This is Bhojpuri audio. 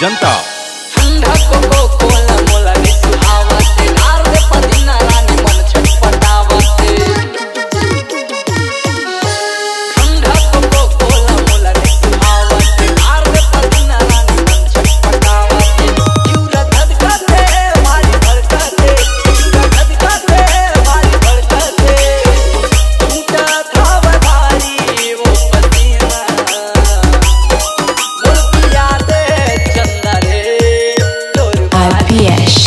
जनता। ठंडा कोको कोला मोला रे सुहावते गार दे पदीना रानी मन छटपटावते। ठंडा कोको कोला मोला रे सुहावते गार दे पदीना रानी मन छटपटावते। यूरा धधकाते मारी धड़कते, यूरा धधकाते मारी धड़कते। टूटा था भारी वो पसीना मुल्क याद चंदा रे तोर IPS